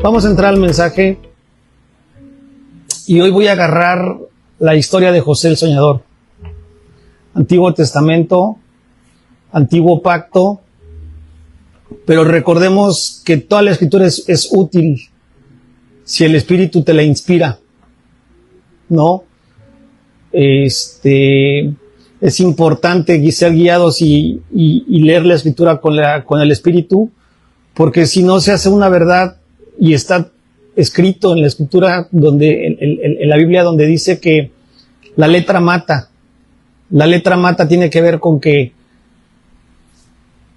Vamos a entrar al mensaje y hoy voy a agarrar la historia de José el Soñador. Antiguo Testamento, Antiguo Pacto, pero recordemos que toda la Escritura es útil si el Espíritu te la inspira, ¿no? Es importante ser guiados y leer la Escritura con el Espíritu, porque si no se hace una verdad y está escrito en la Escritura, donde en la Biblia, donde dice que la letra mata. La letra mata tiene que ver con que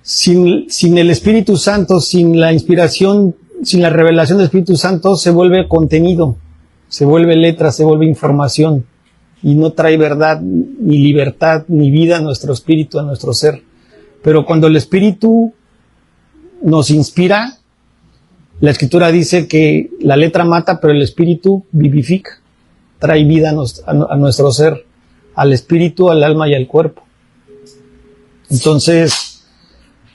sin el Espíritu Santo, sin la inspiración, sin la revelación del Espíritu Santo, se vuelve contenido, se vuelve letra, se vuelve información y no trae verdad, ni libertad, ni vida a nuestro espíritu, a nuestro ser. Pero cuando el Espíritu nos inspira, la Escritura dice que la letra mata, pero el Espíritu vivifica, trae vida a nuestro ser, al espíritu, al alma y al cuerpo. Entonces,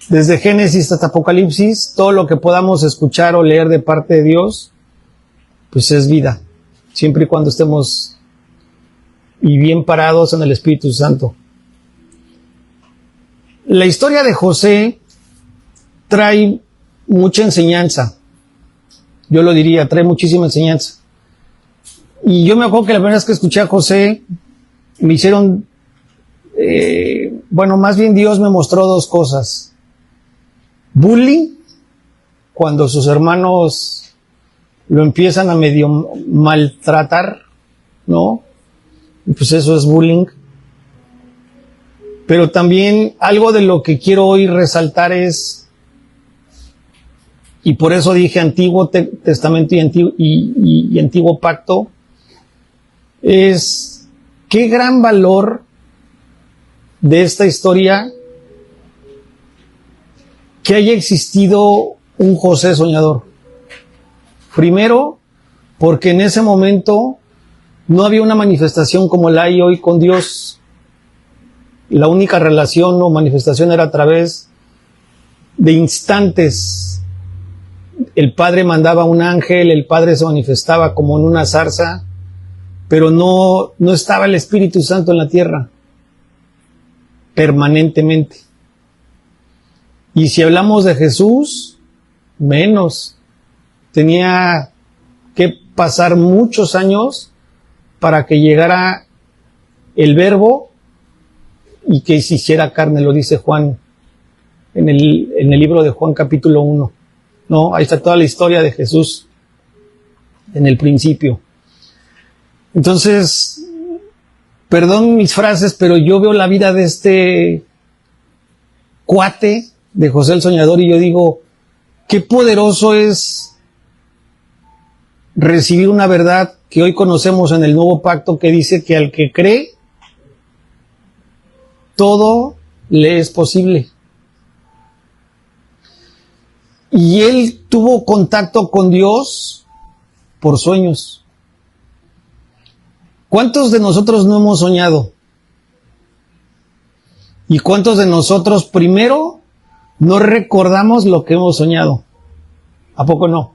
desde Génesis hasta Apocalipsis, todo lo que podamos escuchar o leer de parte de Dios, pues es vida, siempre y cuando estemos y bien parados en el Espíritu Santo. La historia de José trae mucha enseñanza. Yo lo diría, trae muchísima enseñanza. Y yo me acuerdo que la primera vez que escuché a José, me hicieron, más bien Dios me mostró dos cosas. Bullying, cuando sus hermanos lo empiezan a medio maltratar, ¿no? Y pues eso es bullying. Pero también algo de lo que quiero hoy resaltar es, y por eso dije Antiguo Testamento y Antiguo Pacto, es qué gran valor de esta historia que haya existido un José soñador. Primero, porque en ese momento no había una manifestación como la hay hoy con Dios. La única relación o manifestación era a través de instantes. El Padre mandaba un ángel, el Padre se manifestaba como en una zarza, pero no estaba el Espíritu Santo en la tierra permanentemente. Y si hablamos de Jesús, menos. Tenía que pasar muchos años para que llegara el Verbo y que se hiciera carne, lo dice Juan en el libro de Juan capítulo 1. No, ahí está toda la historia de Jesús en el principio. Entonces, perdón mis frases, pero yo veo la vida de este cuate de José el Soñador y yo digo, qué poderoso es recibir una verdad que hoy conocemos en el Nuevo Pacto, que dice que al que cree, todo le es posible. Y él tuvo contacto con Dios por sueños. ¿Cuántos de nosotros no hemos soñado? ¿Y cuántos de nosotros primero no recordamos lo que hemos soñado? ¿A poco no?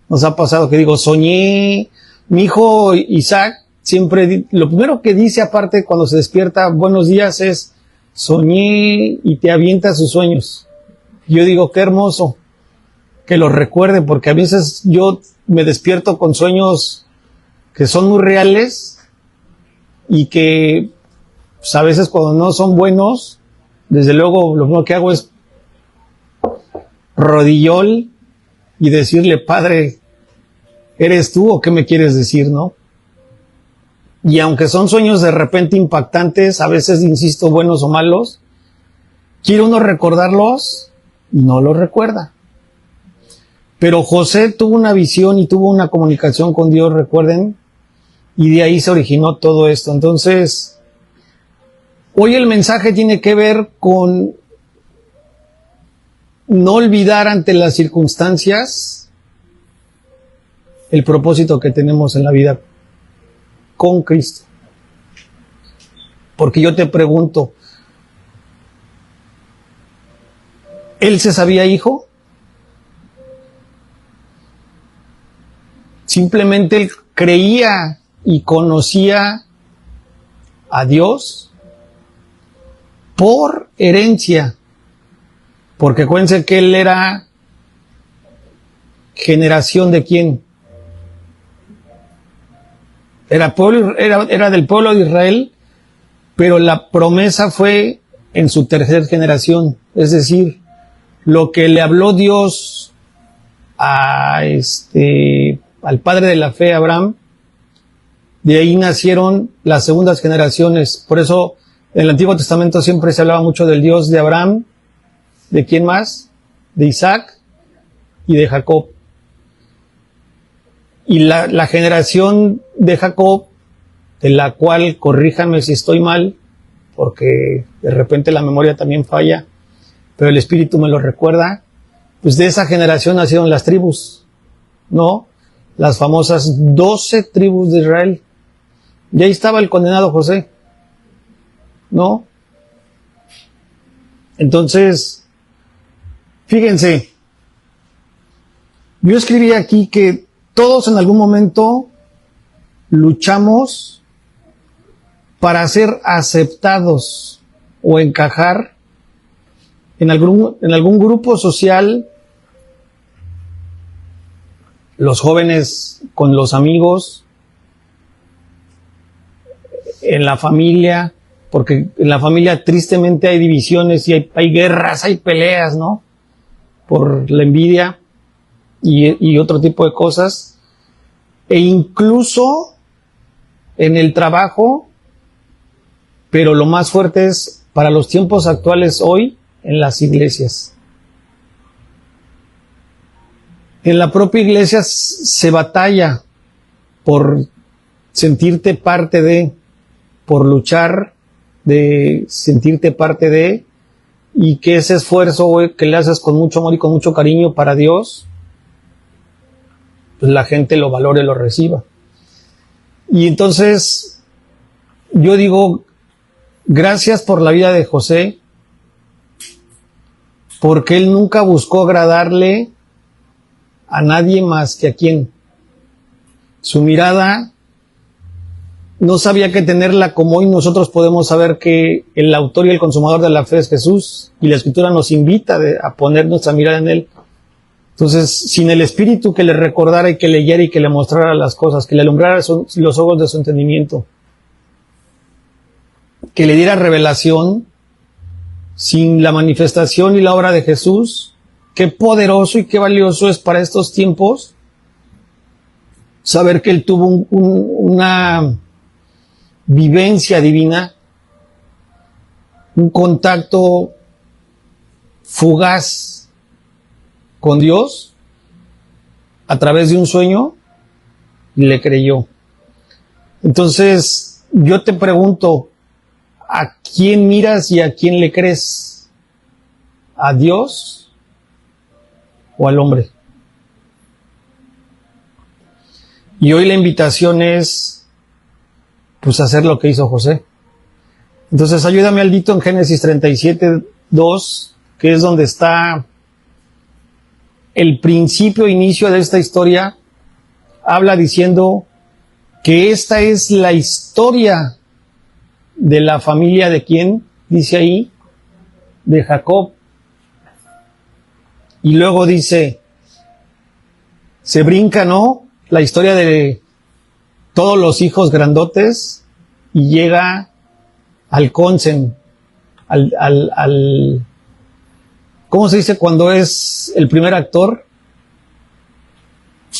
Nos ha pasado que digo, soñé. Mi hijo Isaac siempre, lo primero que dice aparte cuando se despierta, buenos días, es soñé, y te avienta sus sueños. Yo digo, qué hermoso que lo recuerde, porque a veces yo me despierto con sueños que son muy reales y que pues, a veces cuando no son buenos, desde luego lo primero que hago es rodillol y decirle, Padre, ¿eres tú o qué me quieres decir, no? Y aunque son sueños de repente impactantes, a veces, insisto, buenos o malos, quiere uno recordarlos y no los recuerda. Pero José tuvo una visión y tuvo una comunicación con Dios, recuerden, y de ahí se originó todo esto. Entonces, hoy el mensaje tiene que ver con no olvidar ante las circunstancias el propósito que tenemos en la vida con Cristo. Porque yo te pregunto, ¿él se sabía hijo? Simplemente él creía y conocía a Dios por herencia. Porque acuérdense que él era generación de quién. Era del pueblo de Israel, pero la promesa fue en su tercera generación. Es decir, lo que le habló Dios al padre de la fe, Abraham, de ahí nacieron las segundas generaciones. Por eso en el Antiguo Testamento siempre se hablaba mucho del Dios de Abraham, ¿de quién más? De Isaac y de Jacob. Y la generación de Jacob, de la cual, corríjanme si estoy mal, porque de repente la memoria también falla, pero el Espíritu me lo recuerda, pues de esa generación nacieron las tribus, ¿no? Las famosas 12 tribus de Israel. Y ahí estaba el condenado José, ¿no? Entonces, fíjense, yo escribí aquí que todos en algún momento luchamos para ser aceptados o encajar en algún grupo social, los jóvenes con los amigos, en la familia, porque en la familia tristemente hay divisiones y hay guerras, hay peleas, ¿no? Por la envidia y otro tipo de cosas. E incluso en el trabajo, pero lo más fuerte es para los tiempos actuales hoy, en las iglesias. En la propia iglesia se batalla por sentirte parte de, por luchar de sentirte parte de, y que ese esfuerzo que le haces con mucho amor y con mucho cariño para Dios, pues la gente lo valore, lo reciba. Y entonces yo digo, gracias por la vida de José, porque él nunca buscó agradarle a nadie más que a quién. Su mirada no sabía que tenerla como hoy nosotros podemos saber que el autor y el consumador de la fe es Jesús, y la Escritura nos invita a poner nuestra mirada en Él. Entonces, sin el Espíritu que le recordara y que le guiara y que le mostrara las cosas, que le alumbrara los ojos de su entendimiento, que le diera revelación, sin la manifestación y la obra de Jesús, qué poderoso y qué valioso es para estos tiempos saber que Él tuvo una vivencia divina, un contacto fugaz con Dios a través de un sueño y le creyó. Entonces, yo te pregunto, ¿a quién miras y a quién le crees? ¿A Dios o al hombre? Y hoy la invitación es, pues, hacer lo que hizo José. Entonces, ayúdame, Aldito, en Génesis 37:2, que es donde está el principio, inicio de esta historia. Habla diciendo que esta es la historia de la familia de quién, dice ahí, de Jacob. Y luego dice, se brinca, ¿no?, la historia de todos los hijos grandotes y llega al consen, al ¿cómo se dice cuando es el primer actor?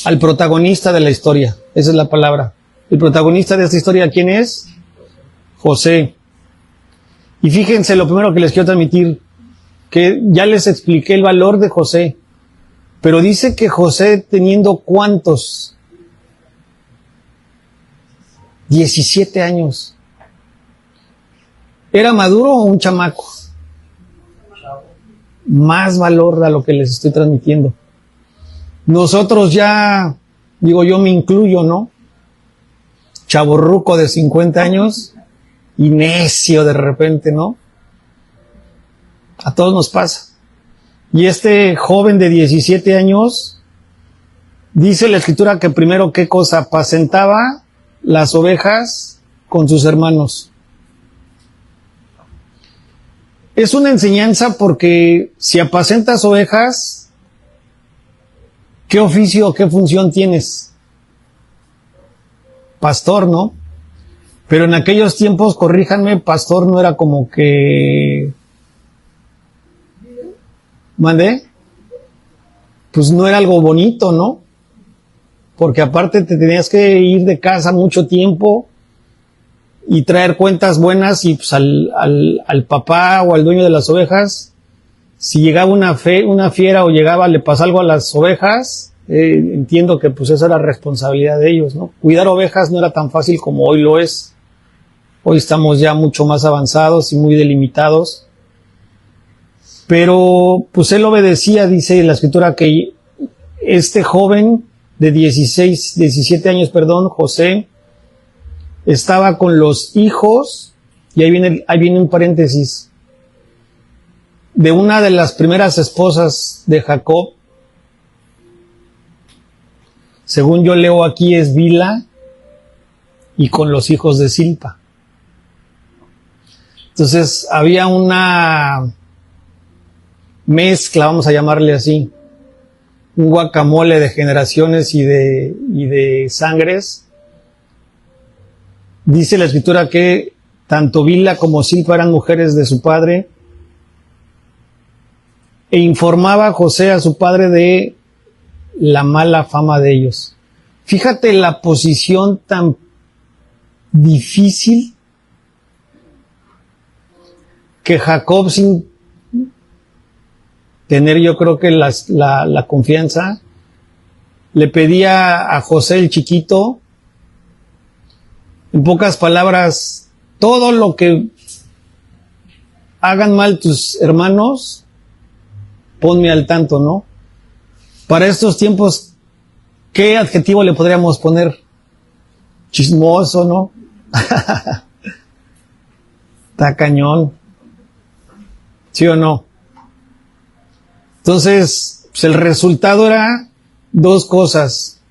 Al protagonista de la historia, esa es la palabra. El protagonista de esta historia, ¿quién es? José. Y fíjense, lo primero que les quiero transmitir, que ya les expliqué el valor de José, pero dice que José, teniendo ¿cuántos? 17 años. ¿Era maduro o un chamaco? Más valor a lo que les estoy transmitiendo. Nosotros ya, digo, yo me incluyo, ¿no? Chavorruco de 50 años y necio de repente, ¿no? A todos nos pasa. Y este joven de 17 años Dice la escritura que primero, ¿qué cosa? Apacentaba las ovejas con sus hermanos. Es una enseñanza porque si apacentas ovejas, ¿qué oficio o qué función tienes? Pastor, ¿no? Pero en aquellos tiempos, corríjanme, pastor no era como que... ¿Mandé? Pues no era algo bonito, ¿no? Porque aparte te tenías que ir de casa mucho tiempo y traer cuentas buenas, y pues al papá o al dueño de las ovejas, si llegaba una fiera o le pasaba algo a las ovejas, entiendo que pues esa era responsabilidad de ellos, ¿no? Cuidar ovejas no era tan fácil como hoy lo es. Hoy estamos ya mucho más avanzados y muy delimitados. Pero pues él obedecía, dice la escritura, que este joven de 17 años, José, estaba con los hijos, y ahí viene un paréntesis, de una de las primeras esposas de Jacob. Según yo leo aquí es Bilha, y con los hijos de Zilpa. Entonces había una mezcla, vamos a llamarle así, un guacamole de generaciones y de sangres. Dice la escritura que tanto Bilha como Zilpa eran mujeres de su padre, e informaba José a su padre de la mala fama de ellos. Fíjate la posición tan difícil que Jacob, sin tener yo creo que la confianza, le pedía a José el chiquito, en pocas palabras, todo lo que hagan mal tus hermanos, ponme al tanto, ¿no? Para estos tiempos, ¿qué adjetivo le podríamos poner? Chismoso, ¿no? Está cañón. ¿Sí o no? Entonces, pues el resultado era dos cosas.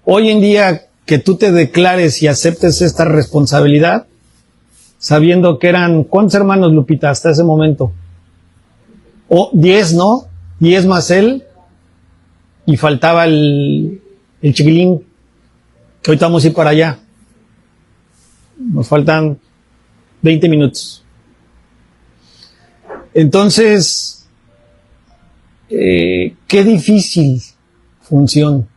Hoy en día, que tú te declares y aceptes esta responsabilidad, sabiendo que eran, ¿cuántos hermanos, Lupita, hasta ese momento? 10, ¿no? 10 más él, y faltaba el chiquilín, que ahorita vamos a ir para allá. Nos faltan 20 minutos. Entonces, qué difícil función.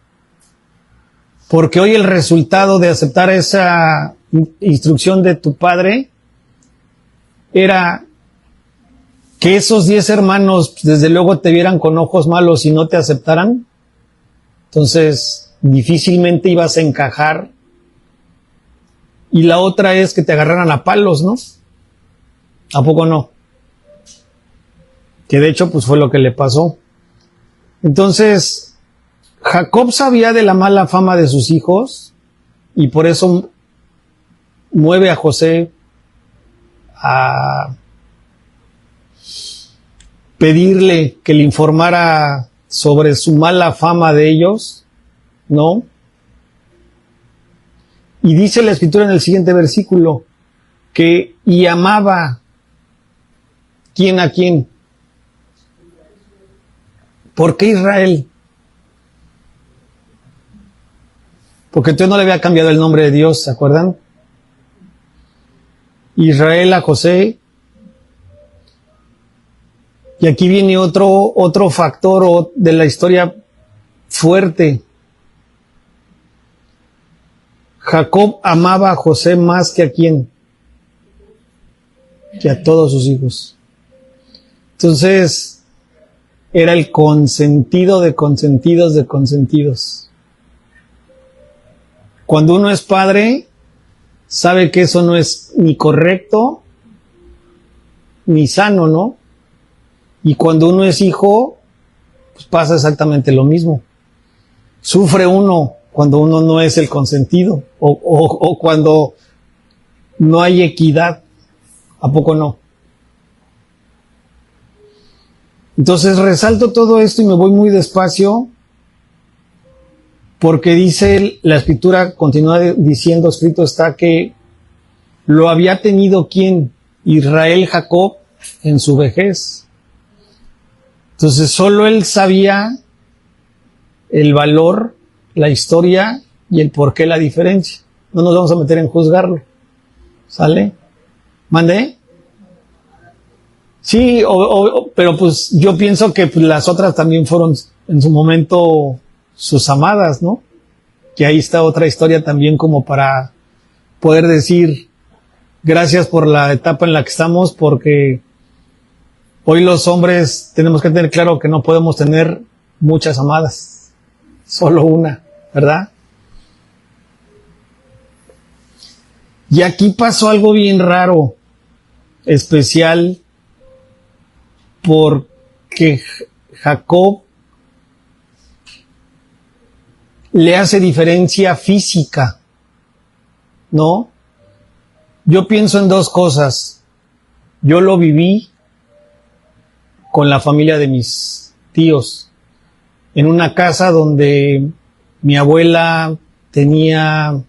Porque hoy el resultado de aceptar esa instrucción de tu padre era que esos 10 hermanos desde luego te vieran con ojos malos y no te aceptaran. Entonces, difícilmente ibas a encajar. Y la otra es que te agarraran a palos, ¿no? ¿A poco no? Que de hecho, pues fue lo que le pasó. Entonces, Jacob sabía de la mala fama de sus hijos, y por eso mueve a José a pedirle que le informara sobre su mala fama de ellos, ¿no? Y dice la escritura en el siguiente versículo que y amaba ¿quién a quién? ¿Por qué Israel? Porque entonces no le había cambiado el nombre de Dios, ¿se acuerdan? Israel a José. Y aquí viene otro factor de la historia fuerte. Jacob amaba a José más que a quién, que a todos sus hijos. Entonces, era el consentido de consentidos de consentidos. Cuando uno es padre, sabe que eso no es ni correcto, ni sano, ¿no? Y cuando uno es hijo, pues pasa exactamente lo mismo. Sufre uno cuando uno no es el consentido, o cuando no hay equidad. ¿A poco no? Entonces resalto todo esto y me voy muy despacio, Porque dice la escritura, continúa diciendo, escrito está que lo había tenido ¿quién? Israel, Jacob, en su vejez. Entonces solo él sabía el valor, la historia y el por qué la diferencia. No nos vamos a meter en juzgarlo. ¿Sale? ¿Mandé? Sí, pero pues yo pienso que pues, las otras también fueron en su momento sus amadas, ¿no? Que ahí está otra historia también como para poder decir gracias por la etapa en la que estamos, porque hoy los hombres tenemos que tener claro que no podemos tener muchas amadas, solo una, ¿verdad? Y aquí pasó algo bien raro, especial, porque Jacob le hace diferencia física, ¿no? Yo pienso en dos cosas. Yo lo viví con la familia de mis tíos, en una casa donde mi abuela tenía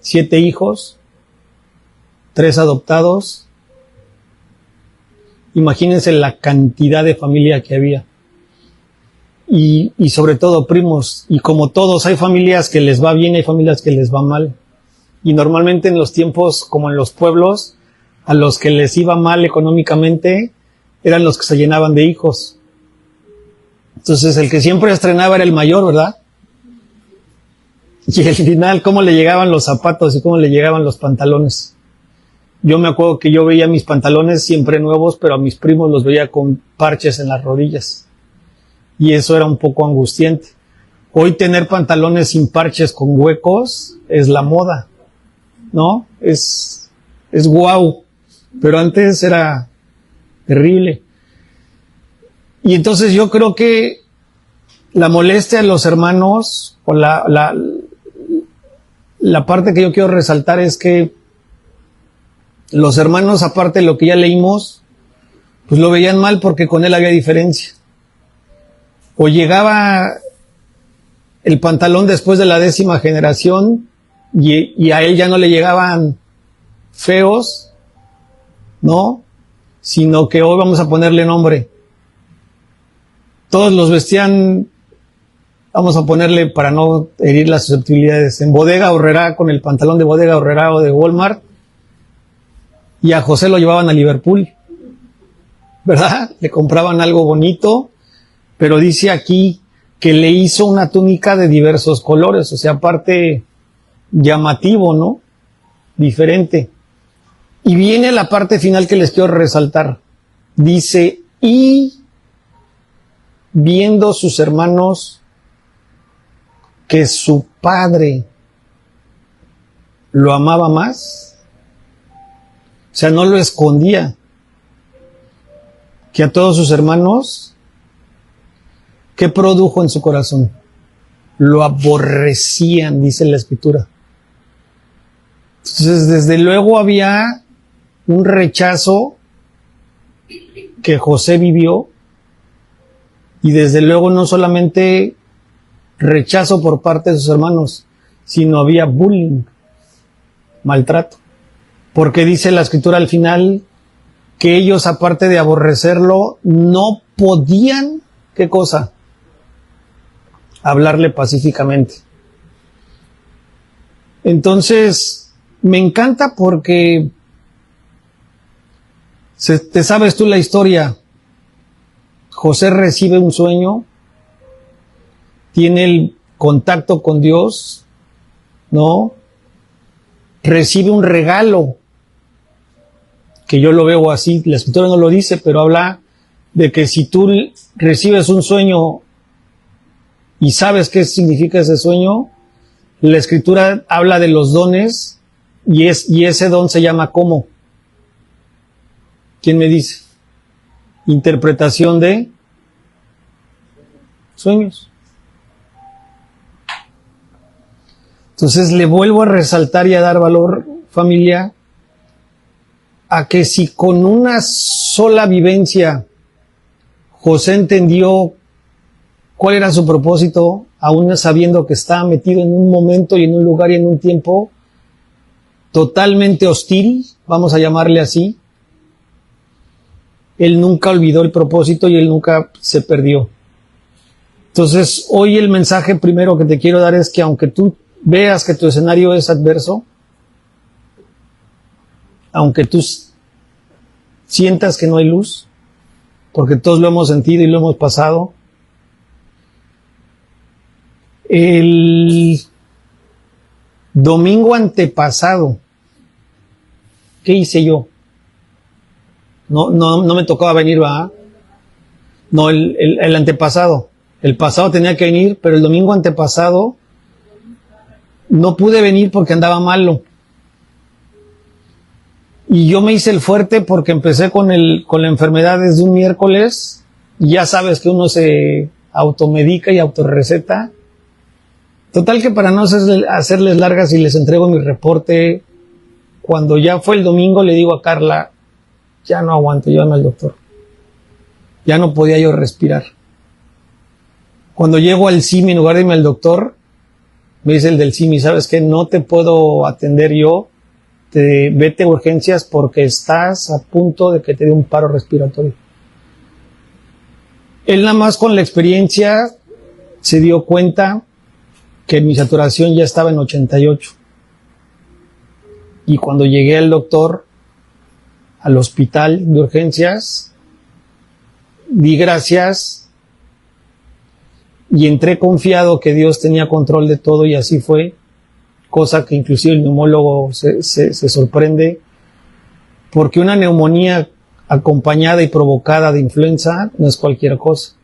7 hijos, 3 adoptados. Imagínense la cantidad de familia que había. Y sobre todo primos. Y como todos, hay familias que les va bien, hay familias que les va mal. Y normalmente en los tiempos, como en los pueblos, a los que les iba mal económicamente, eran los que se llenaban de hijos. Entonces el que siempre estrenaba era el mayor, ¿verdad? Y al final, cómo le llegaban los zapatos y cómo le llegaban los pantalones. Yo me acuerdo que yo veía mis pantalones siempre nuevos, pero a mis primos los veía con parches en las rodillas. Y eso era un poco angustiante. Hoy tener pantalones sin parches con huecos es la moda, ¿no? Es guau. Pero antes era terrible. Y entonces yo creo que la molestia de los hermanos, o la parte que yo quiero resaltar es que los hermanos, aparte de lo que ya leímos, pues lo veían mal porque con él había diferencia. O llegaba el pantalón después de la 10ª generación y a él ya no le llegaban feos, ¿no? Sino que hoy vamos a ponerle nombre. Todos los vestían, vamos a ponerle, para no herir las susceptibilidades, en Bodega Aurrerá, con el pantalón de Bodega Aurrerá o de Walmart, y a José lo llevaban a Liverpool, ¿verdad? Le compraban algo bonito, pero dice aquí que le hizo una túnica de diversos colores, o sea, aparte llamativo, ¿no? Diferente. Y viene la parte final que les quiero resaltar. Dice, y viendo sus hermanos que su padre lo amaba más, o sea, no lo escondía, que a todos sus hermanos, ¿qué produjo en su corazón? Lo aborrecían, dice la Escritura. Entonces, desde luego había un rechazo que José vivió, y desde luego no solamente rechazo por parte de sus hermanos, sino había bullying, maltrato. Porque dice la Escritura al final que ellos, aparte de aborrecerlo, no podían, ¿qué cosa? Hablarle pacíficamente. Entonces, me encanta porque te sabes tú la historia. José recibe un sueño, tiene el contacto con Dios, ¿no? Recibe un regalo, que yo lo veo así, la Escritura no lo dice, pero habla de que si tú recibes un sueño y sabes qué significa ese sueño, la Escritura habla de los dones y ese don se llama ¿cómo? ¿Quién me dice? Interpretación de sueños. Entonces le vuelvo a resaltar y a dar valor, familia, a que si con una sola vivencia José entendió cuál era su propósito, aún sabiendo que estaba metido en un momento y en un lugar y en un tiempo totalmente hostil, vamos a llamarle así. Él nunca olvidó el propósito y él nunca se perdió. Entonces, hoy el mensaje primero que te quiero dar es que aunque tú veas que tu escenario es adverso, aunque tú sientas que no hay luz, porque todos lo hemos sentido y lo hemos pasado, el domingo antepasado, ¿qué hice yo? No me tocaba venir, ¿verdad? No, el antepasado. El pasado tenía que venir, pero el domingo antepasado no pude venir porque andaba malo. Y yo me hice el fuerte porque empecé con la enfermedad desde un miércoles. Ya sabes que uno se automedica y autorreceta. Total que para no hacerles largas y les entrego mi reporte, cuando ya fue el domingo le digo a Carla, ya no aguanto, llévame al doctor. Ya no podía yo respirar. Cuando llego al CIMI, en lugar de irme al doctor, me dice el del CIMI, ¿sabes qué? No te puedo atender yo, vete a urgencias porque estás a punto de que te dé un paro respiratorio. Él nada más con la experiencia se dio cuenta que mi saturación ya estaba en 88. Y cuando llegué al doctor, al hospital de urgencias, di gracias y entré confiado que Dios tenía control de todo y así fue, cosa que inclusive el neumólogo se sorprende, porque una neumonía acompañada y provocada de influenza no es cualquier cosa.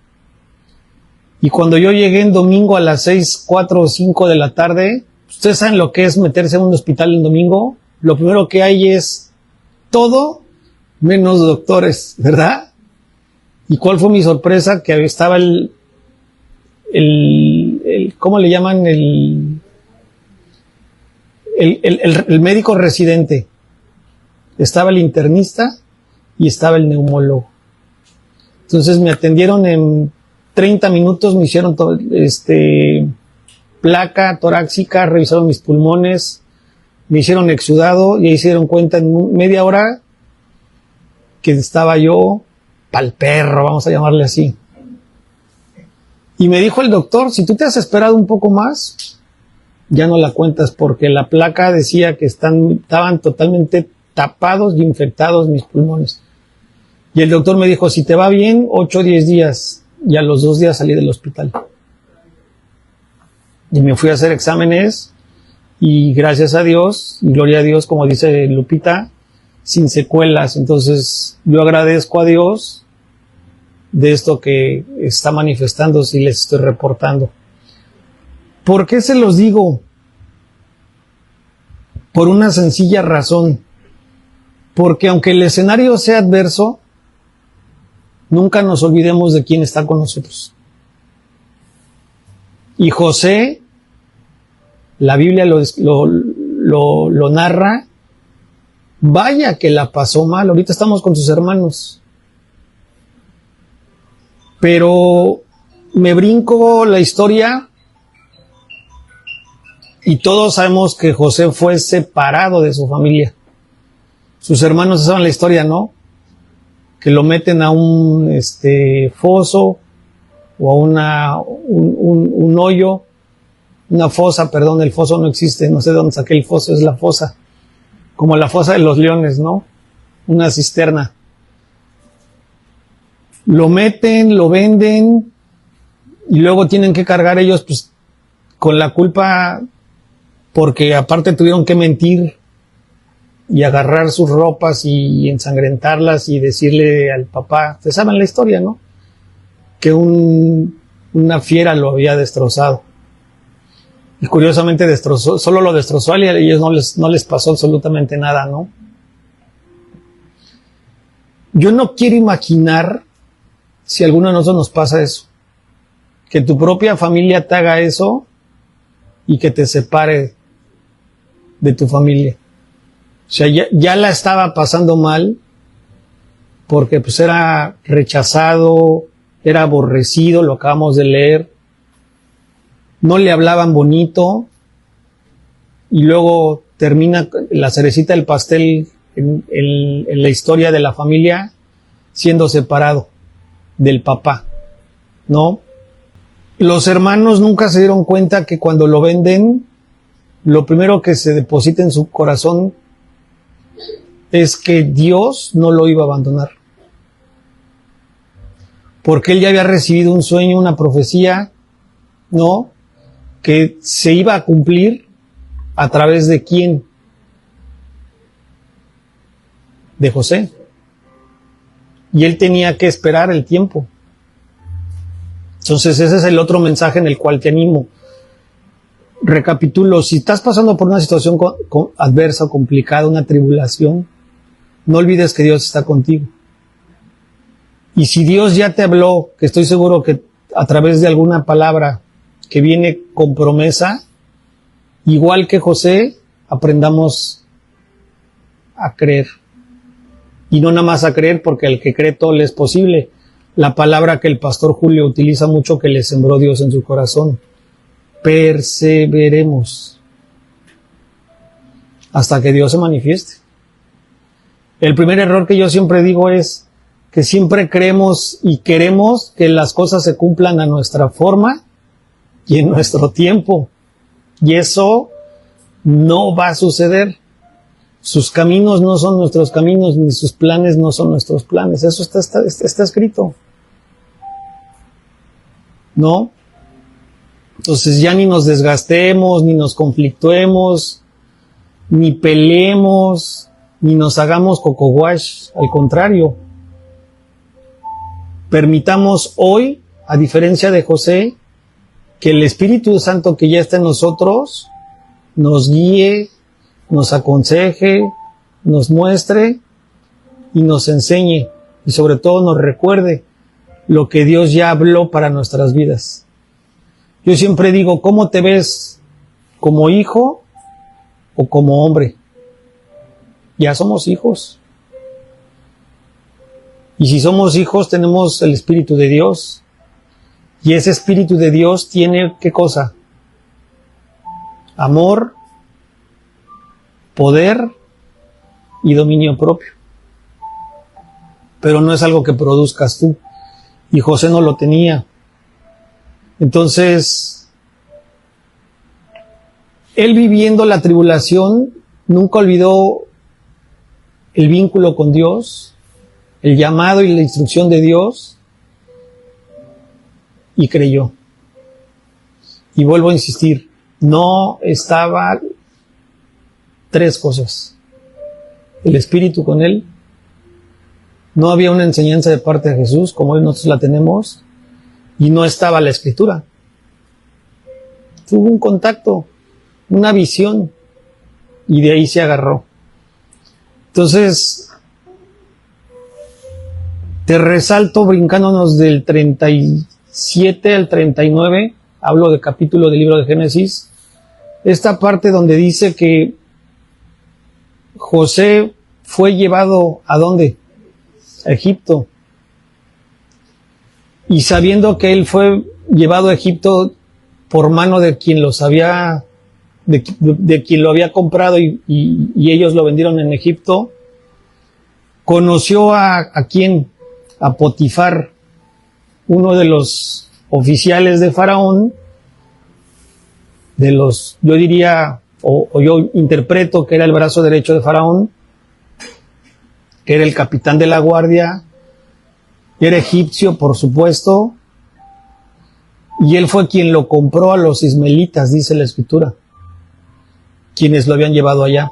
Y cuando yo llegué en domingo a las 6, 4 o 5 de la tarde, ustedes saben lo que es meterse en un hospital el domingo, lo primero que hay es todo menos doctores, ¿verdad? ¿Y cuál fue mi sorpresa? Que estaba ¿cómo le llaman? El médico residente. Estaba el internista y estaba el neumólogo. Entonces me atendieron en 30 minutos, me hicieron placa torácica, revisaron mis pulmones, me hicieron exudado y ahí se dieron cuenta en media hora que estaba yo pa'l perro, vamos a llamarle así. Y me dijo el doctor, si tú te has esperado un poco más, ya no la cuentas porque la placa decía que estaban totalmente tapados y infectados mis pulmones. Y el doctor me dijo, si te va bien, 8 o 10 días. Y a los 2 días salí del hospital. Y me fui a hacer exámenes y gracias a Dios, y gloria a Dios, como dice Lupita, sin secuelas. Entonces yo agradezco a Dios de esto que está manifestando, si les estoy reportando. ¿Por qué se los digo? Por una sencilla razón. Porque aunque el escenario sea adverso, nunca nos olvidemos de quién está con nosotros. Y José, la Biblia lo narra, vaya que la pasó mal. Ahorita estamos con sus hermanos. Pero me brinco la historia y todos sabemos que José fue separado de su familia. Sus hermanos saben la historia, ¿no? Que lo meten a un foso o a un hoyo, una fosa, perdón, el foso no existe, no sé de dónde saqué el foso, es la fosa, como la fosa de los leones, ¿no? Una cisterna. Lo meten, lo venden y luego tienen que cargar ellos pues con la culpa porque aparte tuvieron que mentir y agarrar sus ropas y ensangrentarlas y decirle al papá, ustedes saben la historia, ¿no? Que una fiera lo había destrozado. Y curiosamente solo lo destrozó y a ellos no les pasó absolutamente nada, ¿no? Yo no quiero imaginar si a alguno de nosotros nos pasa eso. Que tu propia familia te haga eso y que te separe de tu familia. O sea, ya la estaba pasando mal porque pues era rechazado, era aborrecido, lo acabamos de leer. no le hablaban bonito, y luego termina la cerecita del pastel en la historia de la familia siendo separado del papá, ¿no? Los hermanos nunca se dieron cuenta que cuando lo venden, lo primero que se deposita en su corazón es que Dios no lo iba a abandonar. Porque él ya había recibido un sueño, una profecía, ¿no? Que se iba a cumplir a través de quién? De José. Y él tenía que esperar el tiempo. Entonces ese es el otro mensaje en el cual te animo. Recapitulo, si estás pasando por una situación adversa o complicada, una tribulación, no olvides que Dios está contigo. Y si Dios ya te habló, que estoy seguro que a través de alguna palabra que viene con promesa, igual que José, aprendamos a creer. Y no nada más a creer, porque al que cree todo le es posible. La palabra que el pastor Julio utiliza mucho, que le sembró Dios en su corazón. Perseveremos hasta que Dios se manifieste. El primer error que yo siempre digo es que siempre creemos y queremos que las cosas se cumplan a nuestra forma y en nuestro tiempo. Y eso no va a suceder. Sus caminos no son nuestros caminos, ni sus planes no son nuestros planes. Eso está escrito, ¿no? Entonces ya ni nos desgastemos, ni nos conflictuemos, ni peleemos, ni nos hagamos coco wash. Al contrario, permitamos hoy, a diferencia de José, que el Espíritu Santo que ya está en nosotros nos guíe, nos aconseje, nos muestre y nos enseñe, y sobre todo nos recuerde lo que Dios ya habló para nuestras vidas. Yo siempre digo, ¿cómo te ves? ¿Como hijo o como hombre? Ya somos hijos. Y si somos hijos, tenemos el Espíritu de Dios. Y ese Espíritu de Dios tiene, ¿qué cosa? Amor, poder y dominio propio. Pero no es algo que produzcas tú. Y José no lo tenía. Entonces, él viviendo la tribulación, nunca olvidó el vínculo con Dios, el llamado y la instrucción de Dios, y creyó. Y vuelvo a insistir, no estaba tres cosas. El Espíritu con él, no había una enseñanza de parte de Jesús, como hoy nosotros la tenemos, y no estaba la Escritura. Tuvo un contacto, una visión, y de ahí se agarró. Entonces, te resalto brincándonos del 37 al 39, hablo de capítulo del libro de Génesis, esta parte donde dice que José fue llevado ¿a dónde? A Egipto. Y sabiendo que él fue llevado a Egipto por mano de quien los había, de quien lo había comprado y ellos lo vendieron en Egipto, conoció ¿a quién? A Potifar, uno de los oficiales de Faraón, de los, yo diría, o yo interpreto que era el brazo derecho de Faraón, que era el capitán de la guardia, era egipcio, por supuesto, y él fue quien lo compró a los ismaelitas, dice la Escritura, quienes lo habían llevado allá.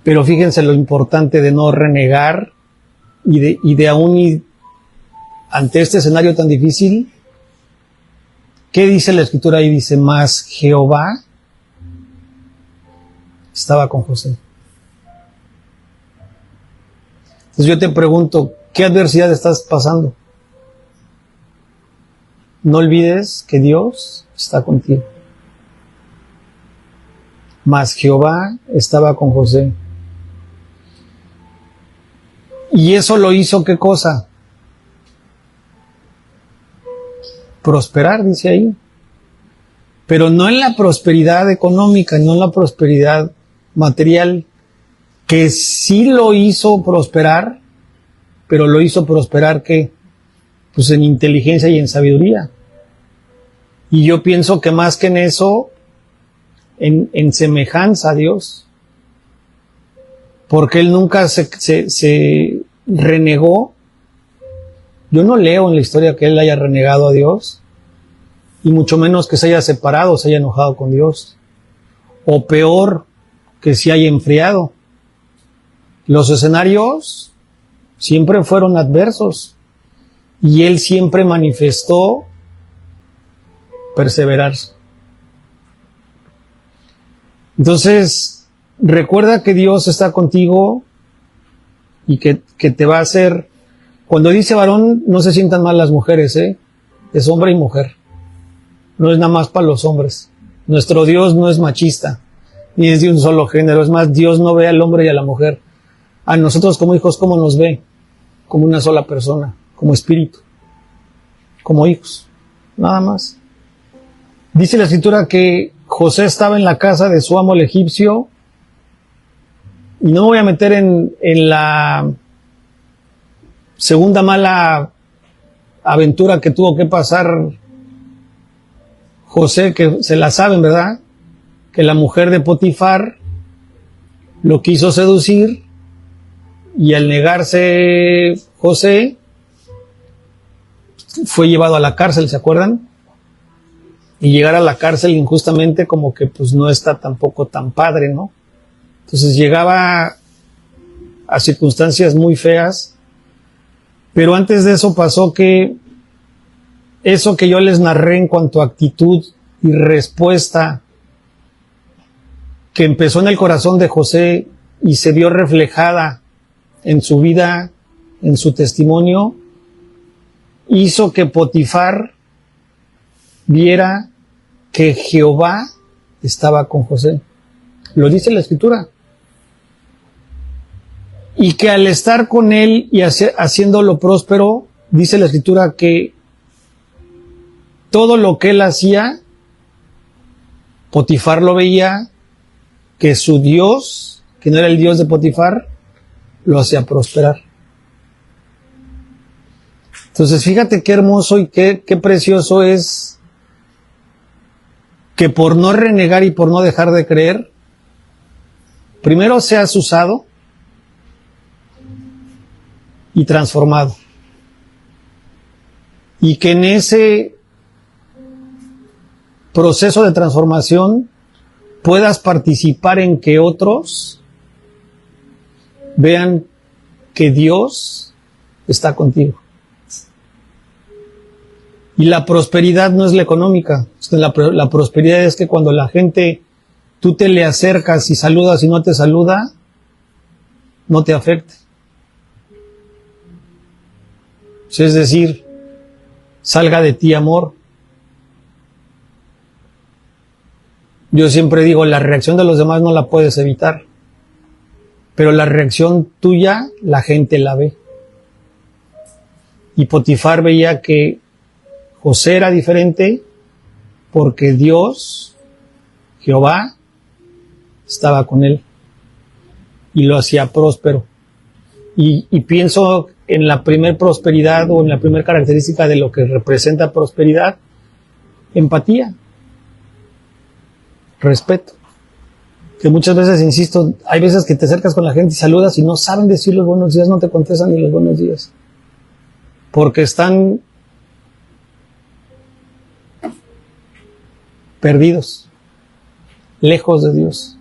Pero fíjense lo importante de no renegar y de aún ante este escenario tan difícil, ¿qué dice la Escritura ahí? Dice, mas Jehová estaba con José. Entonces yo te pregunto, ¿qué adversidad estás pasando? No olvides que Dios está contigo. Mas Jehová estaba con José. Y eso lo hizo, ¿qué cosa? Prosperar, dice ahí. pero no en la prosperidad económica, no en la prosperidad material, que sí lo hizo prosperar, pero lo hizo prosperar ¿qué? Pues en inteligencia y en sabiduría. Y yo pienso que más que en eso, en semejanza a Dios, porque él nunca se renegó. Yo no leo en la historia que él haya renegado a Dios, y mucho menos que se haya separado, se haya enojado con Dios, o peor, que se haya enfriado. Los escenarios siempre fueron adversos, y él siempre manifestó perseverar. Entonces, recuerda que Dios está contigo y que te va a hacer. Cuando dice varón, no se sientan mal las mujeres, es hombre y mujer. No es nada más para los hombres. Nuestro Dios no es machista, ni es de un solo género. Es más, Dios no ve al hombre y a la mujer. A nosotros como hijos, ¿cómo nos ve? Como una sola persona, como espíritu, como hijos, nada más. Dice la Escritura que José estaba en la casa de su amo el egipcio, y no me voy a meter en la segunda mala aventura que tuvo que pasar José, que se la saben, ¿verdad? Que la mujer de Potifar lo quiso seducir, y al negarse José, fue llevado a la cárcel, ¿se acuerdan? Y llegar a la cárcel injustamente como que pues no está tampoco tan padre, ¿no? Entonces llegaba a circunstancias muy feas, pero antes de eso pasó que eso que yo les narré en cuanto a actitud y respuesta que empezó en el corazón de José y se vio reflejada en su vida, en su testimonio, hizo que Potifar viera que Jehová estaba con José. Lo dice la Escritura. Y que al estar con él y haciéndolo próspero, dice la Escritura que todo lo que él hacía, Potifar lo veía, que su Dios, que no era el Dios de Potifar, lo hacía prosperar. Entonces, fíjate qué hermoso y qué precioso es que por no renegar y por no dejar de creer, primero seas usado y transformado. Y que en ese proceso de transformación puedas participar en que otros vean que Dios está contigo. Y la prosperidad no es la económica. La prosperidad es que cuando la gente, tú te le acercas y saludas y no te saluda, no te afecte. Es decir, salga de ti amor. Yo siempre digo, la reacción de los demás no la puedes evitar, pero la reacción tuya, la gente la ve. Y Potifar veía que José era diferente porque Dios, Jehová, estaba con él y lo hacía próspero. Y pienso en la primer prosperidad o en la primera característica de lo que representa prosperidad, empatía, respeto. Que muchas veces, insisto, hay veces que te acercas con la gente y saludas y no saben decir los buenos días, no te contestan ni los buenos días, porque están perdidos, lejos de Dios.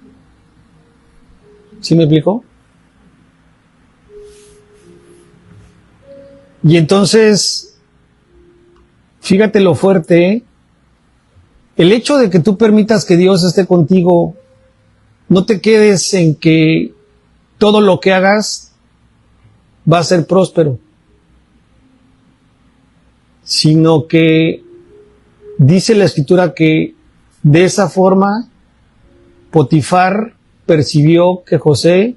¿Sí me explico? Y entonces, fíjate lo fuerte, el hecho de que tú permitas que Dios esté contigo, no te quedes en que todo lo que hagas va a ser próspero, sino que dice la Escritura que de esa forma Potifar percibió que José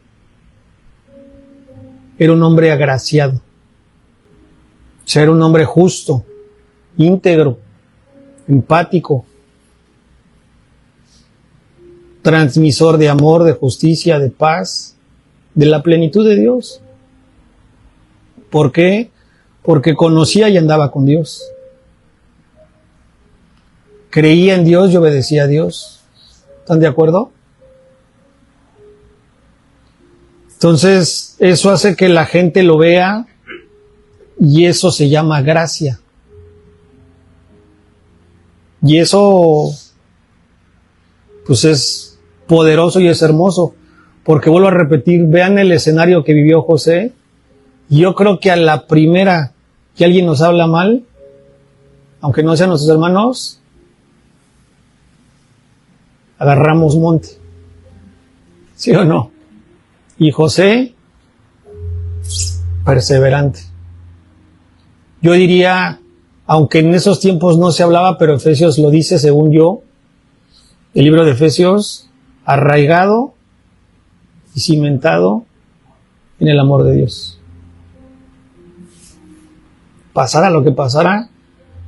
era un hombre agraciado, o sea, era un hombre justo, íntegro, empático, transmisor de amor, de justicia, de paz, de la plenitud de Dios. ¿Por qué? Porque conocía y andaba con Dios. Creía en Dios y obedecía a Dios. ¿Están de acuerdo? Entonces, eso hace que la gente lo vea y eso se llama gracia. Y eso, pues es poderoso y es hermoso. Porque vuelvo a repetir, vean el escenario que vivió José. Y yo creo que a la primera que alguien nos habla mal, aunque no sean nuestros hermanos, agarramos monte. ¿Sí o no? Y José, perseverante. Yo diría, aunque en esos tiempos no se hablaba, pero Efesios lo dice, según yo, el libro de Efesios, arraigado y cimentado en el amor de Dios. Pasara lo que pasara,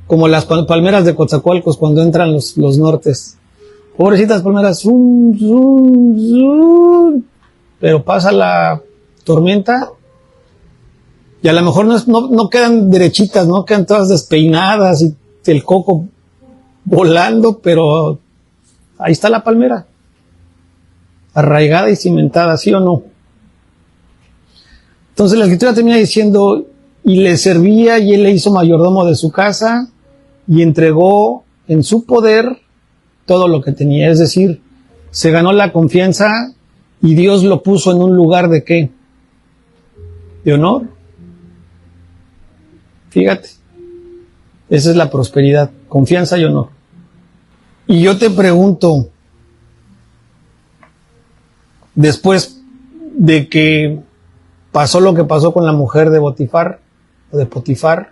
como las palmeras de Coatzacoalcos cuando entran los nortes. Pobrecitas palmeras, zum, zum, zum, pero pasa la tormenta y a lo mejor no quedan derechitas, no quedan todas despeinadas y el coco volando, pero ahí está la palmera, arraigada y cimentada, ¿sí o no? Entonces la Escritura termina diciendo, y le servía y él le hizo mayordomo de su casa y entregó en su poder todo lo que tenía. Es decir, se ganó la confianza y Dios lo puso en un lugar de ¿qué? De honor. Fíjate, esa es la prosperidad, confianza y honor. Y yo te pregunto, después de que pasó lo que pasó con la mujer de Potifar,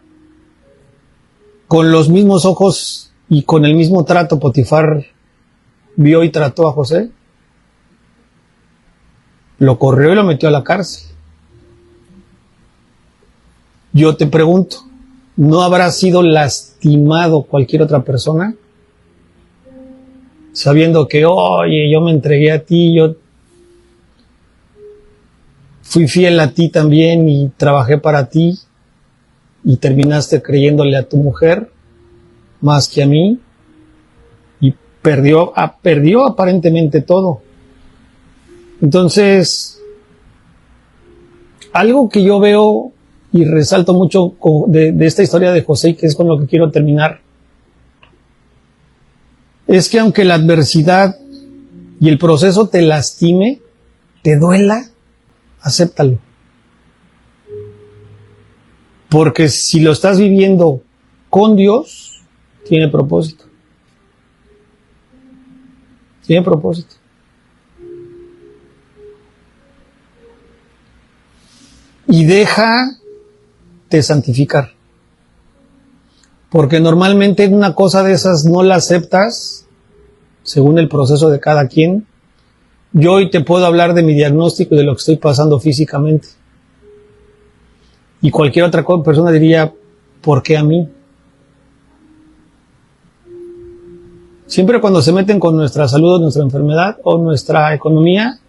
con los mismos ojos y con el mismo trato, Potifar vio y trató a José, lo corrió y lo metió a la cárcel. Yo te pregunto, ¿no habrá sido lastimado cualquier otra persona? Sabiendo que, oye, yo me entregué a ti, yo fui fiel a ti también y trabajé para ti y terminaste creyéndole a tu mujer más que a mí y perdió aparentemente todo. Entonces, algo que yo veo y resalto mucho de esta historia de José, que es con lo que quiero terminar, es que aunque la adversidad y el proceso te lastime, te duela, acéptalo. Porque si lo estás viviendo con Dios, tiene propósito. Tiene propósito. Y déjate santificar. Porque normalmente una cosa de esas no la aceptas, según el proceso de cada quien. Yo hoy te puedo hablar de mi diagnóstico y de lo que estoy pasando físicamente. Y cualquier otra persona diría, ¿por qué a mí? Siempre cuando se meten con nuestra salud o nuestra enfermedad o nuestra economía,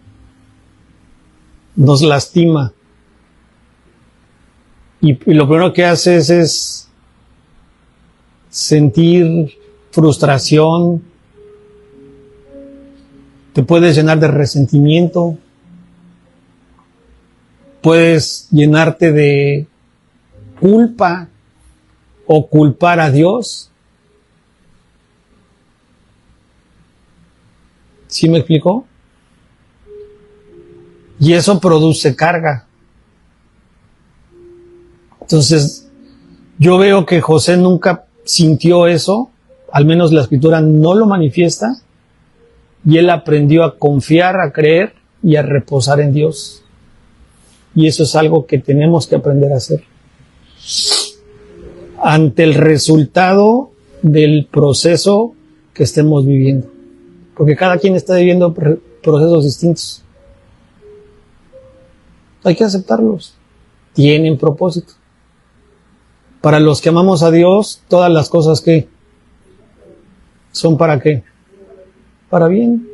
nos lastima. Y lo primero que haces es sentir frustración, te puedes llenar de resentimiento, puedes llenarte de culpa o culpar a Dios. ¿Sí me explicó? Y eso produce carga. Entonces, yo veo que José nunca sintió eso, al menos la Escritura no lo manifiesta, y él aprendió a confiar, a creer y a reposar en Dios. Y eso es algo que tenemos que aprender a hacer. Ante el resultado del proceso que estemos viviendo. Porque cada quien está viviendo procesos distintos. Hay que aceptarlos. Tienen propósito. Para los que amamos a Dios, todas las cosas que son para qué. Para bien.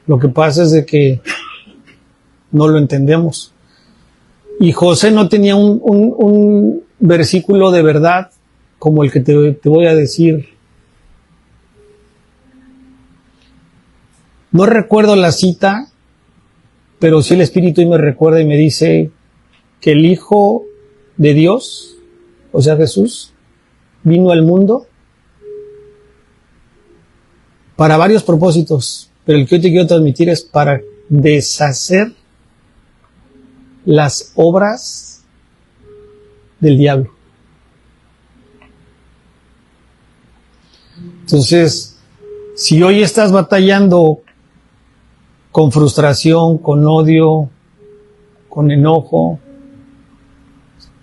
Lo que pasa es de que no lo entendemos. Y José no tenía un versículo de verdad como el que te voy a decir. No recuerdo la cita, pero sí el Espíritu me recuerda y me dice que el Hijo de Dios, o sea Jesús, vino al mundo para varios propósitos, pero el que yo te quiero transmitir es para deshacer las obras del diablo. Entonces, si hoy estás batallando con frustración, con odio, con enojo,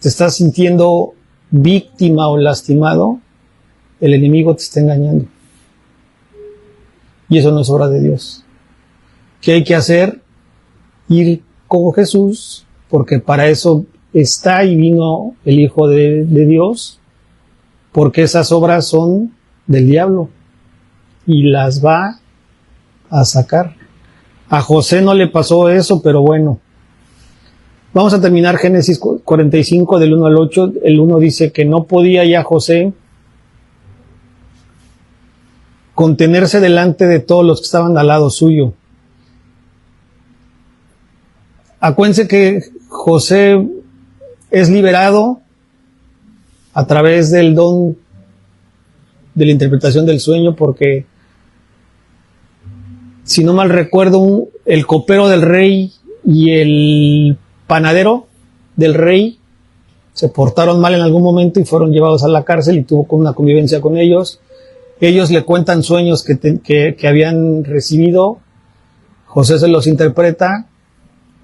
te estás sintiendo víctima o lastimado, el enemigo te está engañando. Y eso no es obra de Dios. ¿Qué hay que hacer? Ir con Jesús, porque para eso está y vino el Hijo de Dios, porque esas obras son del diablo y las va a sacar. A José no le pasó eso, pero bueno. Vamos a terminar Génesis 45 del 1 al 8. El 1 dice que no podía ya José contenerse delante de todos los que estaban al lado suyo. Acuérdense que José es liberado a través del don de la interpretación del sueño, porque si no mal recuerdo, el copero del rey y el panadero del rey se portaron mal en algún momento y fueron llevados a la cárcel y tuvo una convivencia con ellos. Ellos le cuentan sueños que habían recibido. José se los interpreta.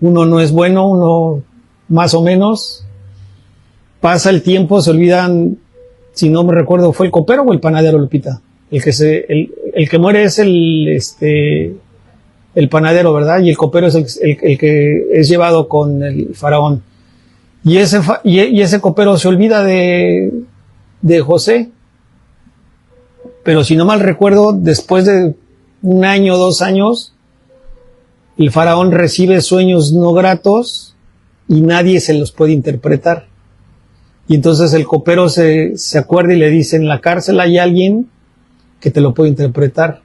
Uno no es bueno, uno más o menos. Pasa el tiempo, se olvidan, si no me recuerdo, ¿fue el copero o el panadero, Lupita? El que muere es el panadero, ¿verdad? Y el copero es el que es llevado con el faraón. Y ese copero se olvida de José. Pero si no mal recuerdo, después de 1 año, 2 años, el faraón recibe sueños no gratos y nadie se los puede interpretar. Y entonces el copero se acuerda y le dice, en la cárcel hay alguien que te lo puede interpretar.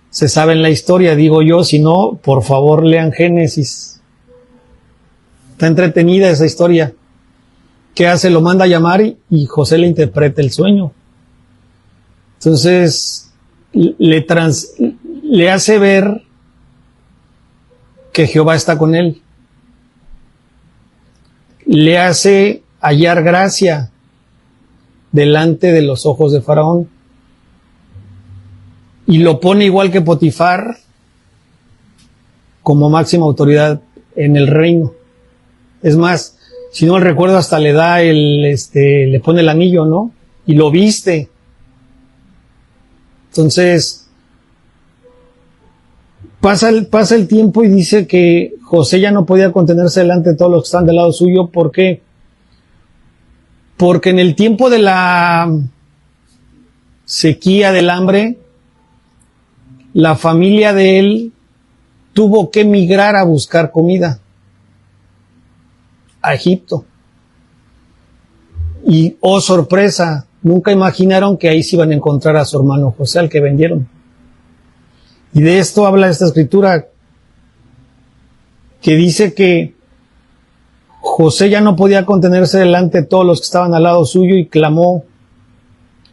Se sabe en la historia, digo yo, si no, por favor lean Génesis. Está entretenida esa historia. ¿Qué hace? Lo manda a llamar y José le interpreta el sueño. Entonces, le hace ver que Jehová está con él. Le hace hallar gracia delante de los ojos de Faraón. Y lo pone igual que Potifar como máxima autoridad en el reino. Es más, si no me recuerdo, hasta le da le pone el anillo, ¿no? Y lo viste. Entonces, pasa el tiempo y dice que José ya no podía contenerse delante de todos los que están del lado suyo. ¿Por qué? Porque en el tiempo de la sequía, del hambre, la familia de él tuvo que emigrar a buscar comida a Egipto. Y, oh sorpresa, nunca imaginaron que ahí se iban a encontrar a su hermano José, al que vendieron. Y de esto habla esta escritura, que dice que José ya no podía contenerse delante de todos los que estaban al lado suyo y clamó,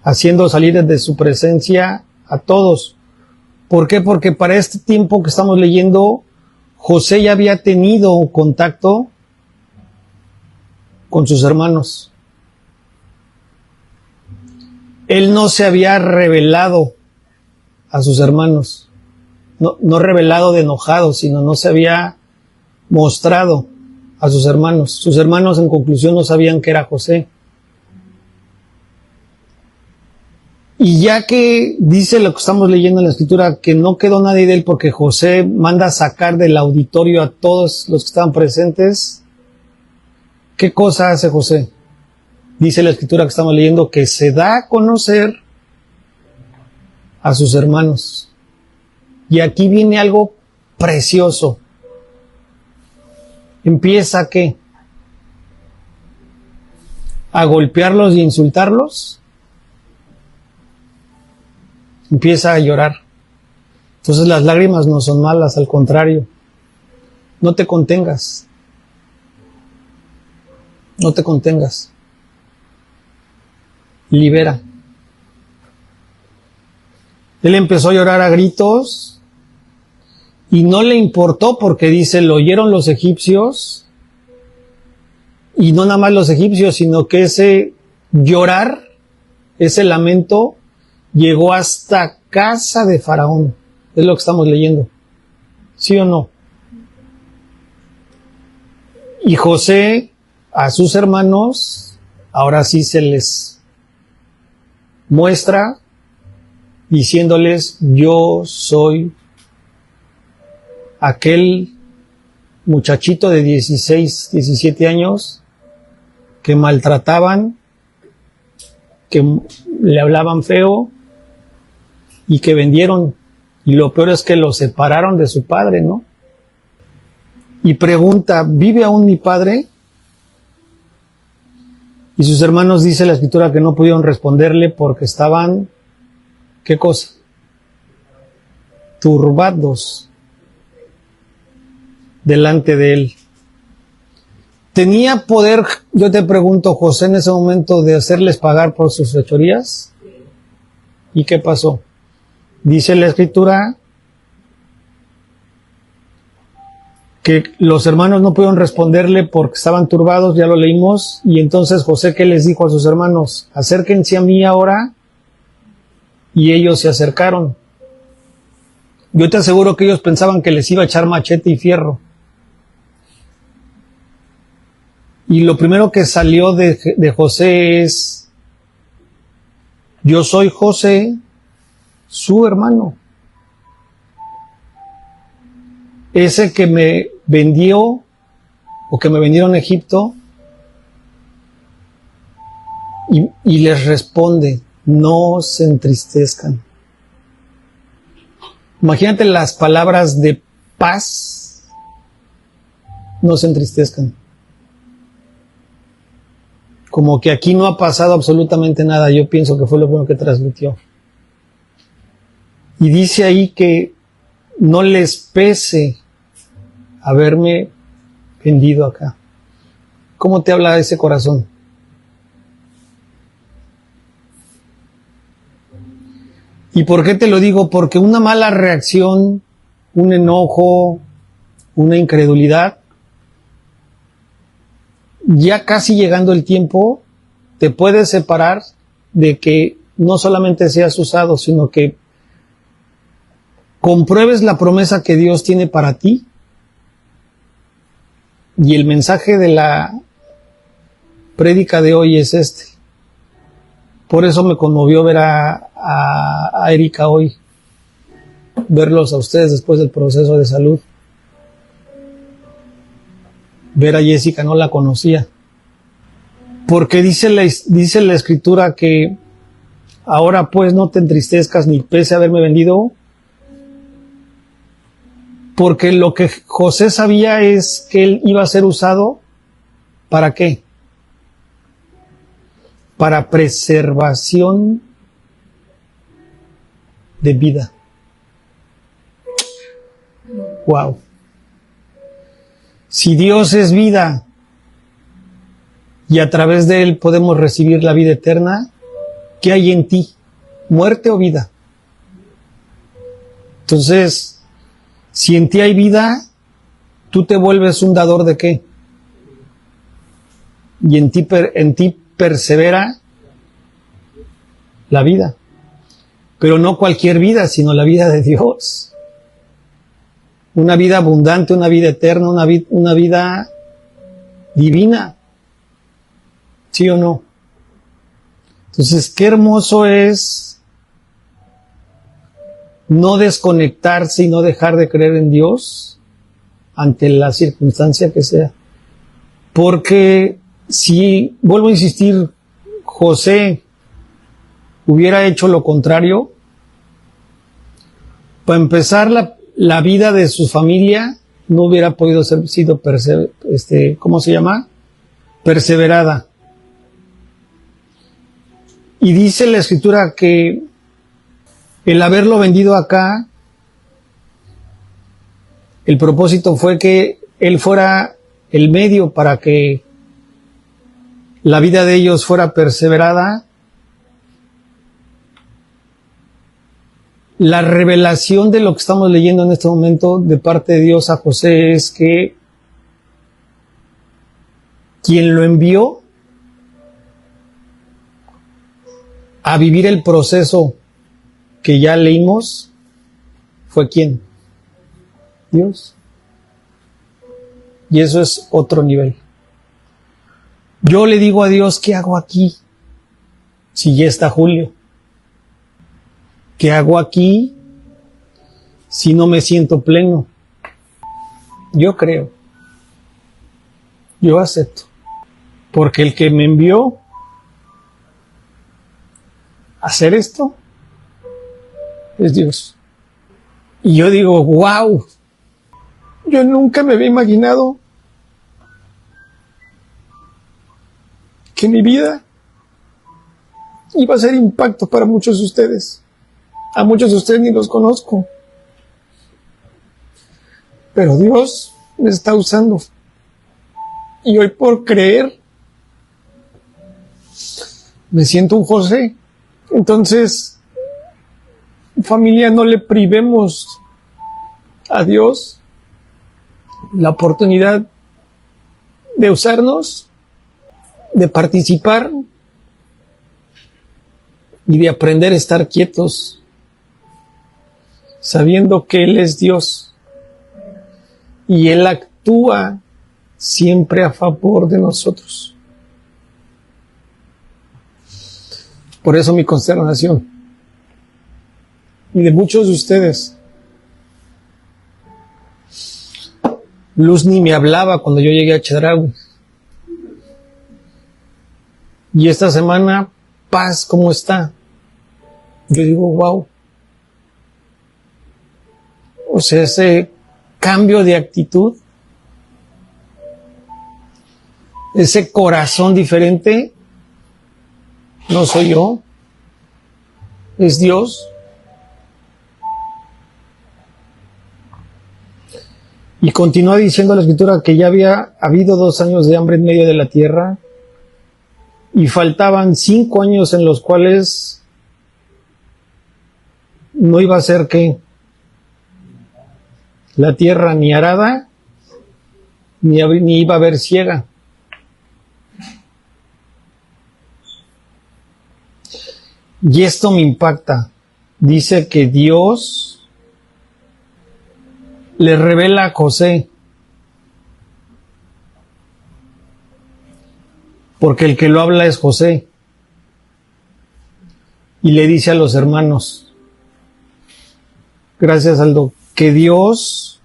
haciendo salir de su presencia a todos. ¿Por qué? Porque para este tiempo que estamos leyendo, José ya había tenido contacto con sus hermanos. Él no se había revelado a sus hermanos, no revelado de enojado, sino no se había mostrado a sus hermanos. Sus hermanos, en conclusión, no sabían que era José. Y ya que dice lo que estamos leyendo en la escritura, que no quedó nadie de él porque José manda sacar del auditorio a todos los que estaban presentes, ¿qué cosa hace José? Dice la escritura que estamos leyendo que se da a conocer a sus hermanos. Y aquí viene algo precioso. Empieza ¿qué? A golpearlos y insultarlos. Empieza a llorar. Entonces las lágrimas no son malas, al contrario. No te contengas. No te contengas. Libera. Él empezó a llorar a gritos y no le importó porque dice, lo oyeron los egipcios, y no nada más los egipcios, sino que ese llorar, ese lamento, llegó hasta casa de Faraón. Es lo que estamos leyendo. ¿Sí o no? Y José, a sus hermanos, ahora sí se les muestra diciéndoles, yo soy aquel muchachito de 16, 17 años que maltrataban, que le hablaban feo y que vendieron. Y lo peor es que lo separaron de su padre, ¿no? Y pregunta, ¿vive aún mi padre? Y sus hermanos, dice la escritura, que no pudieron responderle porque estaban, ¿qué cosa? Turbados delante de él. ¿Tenía poder, yo te pregunto, José, en ese momento de hacerles pagar por sus fechorías? ¿Y qué pasó? Dice la escritura que los hermanos no pudieron responderle porque estaban turbados, ya lo leímos, y entonces José, ¿qué les dijo a sus hermanos? Acérquense a mí ahora, y ellos se acercaron. Yo te aseguro que ellos pensaban que les iba a echar machete y fierro. Y lo primero que salió de José es, yo soy José, su hermano. Ese que me vendió, o que me vendieron a Egipto, y les responde, no se entristezcan. Imagínate las palabras de paz, no se entristezcan. Como que aquí no ha pasado absolutamente nada, yo pienso que fue lo primero que transmitió. Y dice ahí que no les pese haberme vendido acá. ¿Cómo te habla ese corazón? ¿Y por qué te lo digo? Porque una mala reacción, un enojo, una incredulidad, ya casi llegando el tiempo, te puedes separar de que no solamente seas usado, sino que compruebes la promesa que Dios tiene para ti. Y el mensaje de la prédica de hoy es este. Por eso me conmovió ver a Erika hoy, verlos a ustedes después del proceso de salud. Ver a Jessica, no la conocía. Porque dice la escritura que ahora pues no te entristezcas ni pese haberme vendido, porque lo que José sabía es que él iba a ser usado, ¿para qué? Para preservación de vida. Wow. Si Dios es vida y a través de Él podemos recibir la vida eterna, ¿qué hay en ti? ¿Muerte o vida? Entonces, si en ti hay vida, tú te vuelves un dador ¿de qué? Y en ti persevera la vida. Pero no cualquier vida, sino la vida de Dios. Una vida abundante, una vida eterna, una vida divina. ¿Sí o no? Entonces, qué hermoso es no desconectarse y no dejar de creer en Dios ante la circunstancia que sea. Porque si, vuelvo a insistir, José hubiera hecho lo contrario, Para empezar, la vida de su familia no hubiera podido ser sido ¿cómo se llama? Perseverada. Y dice la Escritura que el haberlo vendido acá, el propósito fue que él fuera el medio para que la vida de ellos fuera perseverada. La revelación de lo que estamos leyendo en este momento de parte de Dios a José es que quien lo envió a vivir el proceso que ya leímos fue ¿quién? Dios. Y eso es otro nivel. Yo le digo a Dios, ¿qué hago aquí? Si ya está Julio. ¿Qué hago aquí si no me siento pleno? Yo creo. Yo acepto. Porque el que me envió a hacer esto es Dios. Y yo digo, wow, yo nunca me había imaginado que mi vida iba a ser impacto para muchos de ustedes. A muchos de ustedes ni los conozco. Pero Dios me está usando. Y hoy por creer, me siento un José. Entonces, familia, no le privemos a Dios la oportunidad de usarnos, de participar y de aprender a estar quietos, sabiendo que Él es Dios y Él actúa siempre a favor de nosotros. Por eso mi consternación y de muchos de ustedes. Luz ni me hablaba cuando yo llegué a Chedraui. Y esta semana, Paz, ¿cómo está? Yo digo, wow. O sea, ese cambio de actitud, ese corazón diferente, no soy yo, es Dios. Y continúa diciendo la Escritura que ya había habido 2 años de hambre en medio de la tierra y faltaban 5 años en los cuales no iba a ser ¿qué? La tierra ni arada ni iba a haber siega. Y esto me impacta. Dice que Dios le revela a José, porque el que lo habla es José, y le dice a los hermanos, gracias Aldo, que Dios,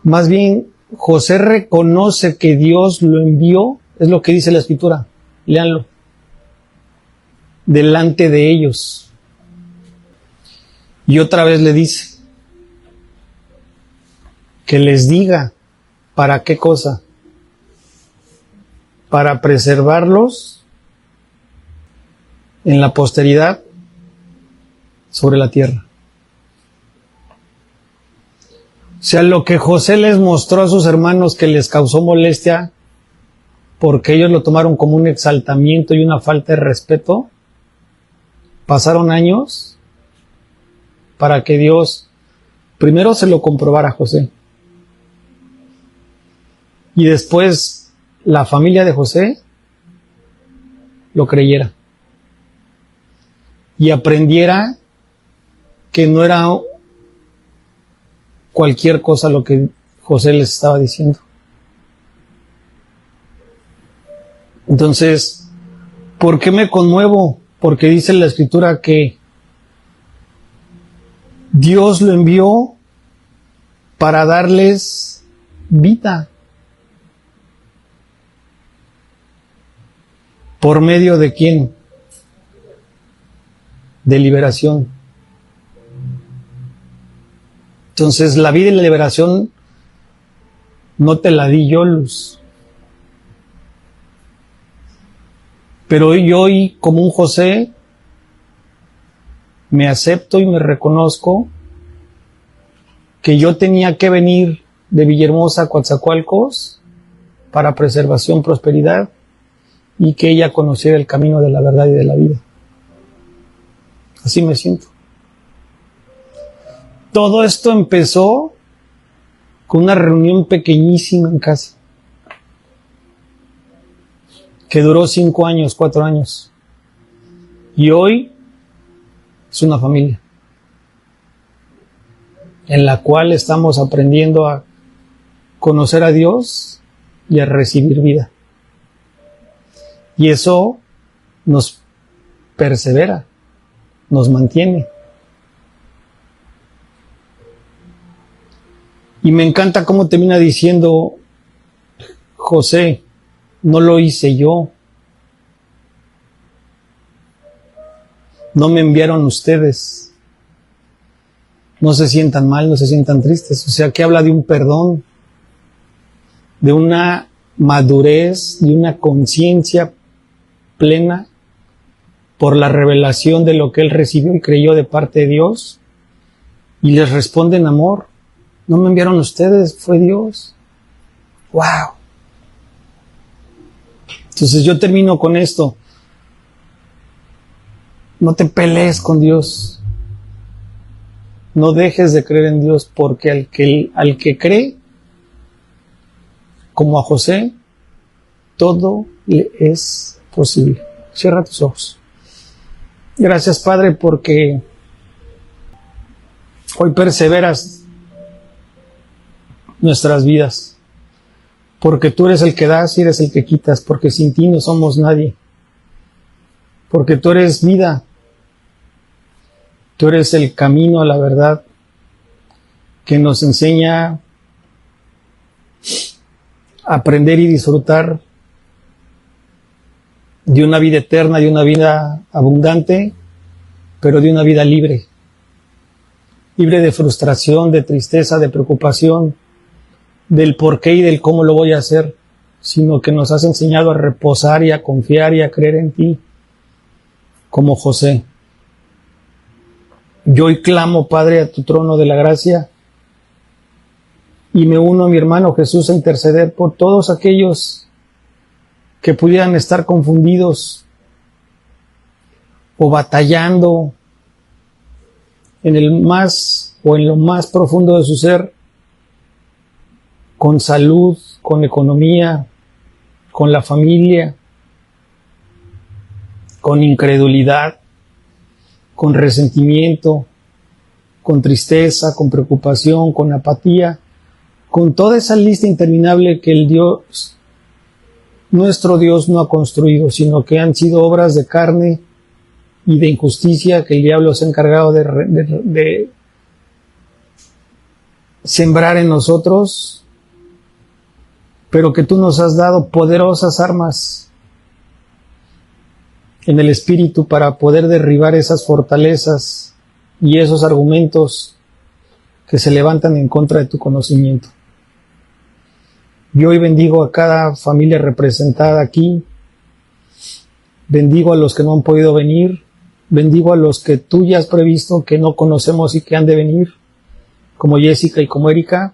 más bien José reconoce que Dios lo envió, es lo que dice la Escritura, léanlo, delante de ellos. Y otra vez le dice, que les diga, ¿para qué cosa? Para preservarlos en la posteridad sobre la tierra. O sea, lo que José les mostró a sus hermanos que les causó molestia porque ellos lo tomaron como un exaltamiento y una falta de respeto, pasaron años para que Dios primero se lo comprobara a José. Y después la familia de José lo creyera. Y aprendiera que no era cualquier cosa lo que José les estaba diciendo. Entonces, ¿por qué me conmuevo? Porque dice la Escritura que Dios lo envió para darles vida. ¿Por medio de quién? De liberación. Entonces, la vida y la liberación no te la di yo, Luz. Pero hoy, como un José, me acepto y me reconozco que yo tenía que venir de Villahermosa a Coatzacoalcos para preservación, prosperidad, y que ella conociera el camino de la verdad y de la vida. Así me siento. Todo esto empezó con una reunión pequeñísima en casa, que duró 5 años, 4 años. Y hoy es una familia en la cual estamos aprendiendo a conocer a Dios y a recibir vida. Y eso nos persevera, nos mantiene. Y me encanta cómo termina diciendo José, no lo hice yo. No me enviaron ustedes. No se sientan mal, no se sientan tristes. O sea, que habla de un perdón, de una madurez, de una conciencia plena por la revelación de lo que él recibió y creyó de parte de Dios. Y les responde en amor. No me enviaron ustedes, fue Dios. ¡Wow! Entonces yo termino con esto. No te pelees con Dios. No dejes de creer en Dios, porque al que cree, como a José, todo le es posible. Cierra tus ojos. Gracias, Padre, porque hoy perseveras nuestras vidas, porque tú eres el que das y eres el que quitas, porque sin ti no somos nadie, porque tú eres vida, tú eres el camino a la verdad que nos enseña a aprender y disfrutar de una vida eterna, de una vida abundante, pero de una vida libre, libre de frustración, de tristeza, de preocupación, del por qué y del cómo lo voy a hacer, sino que nos has enseñado a reposar y a confiar y a creer en ti, como José. Yo hoy clamo, Padre, a tu trono de la gracia y me uno a mi hermano Jesús a interceder por todos aquellos que pudieran estar confundidos o batallando en el más o en lo más profundo de su ser, con salud, con economía, con la familia, con incredulidad, con resentimiento, con tristeza, con preocupación, con apatía, con toda esa lista interminable que el Dios, nuestro Dios, no ha construido, sino que han sido obras de carne y de injusticia que el diablo se ha encargado de sembrar en nosotros, pero que tú nos has dado poderosas armas en el espíritu para poder derribar esas fortalezas y esos argumentos que se levantan en contra de tu conocimiento. Yo hoy bendigo a cada familia representada aquí, bendigo a los que no han podido venir, bendigo a los que tú ya has previsto que no conocemos y que han de venir, como Jessica y como Erika,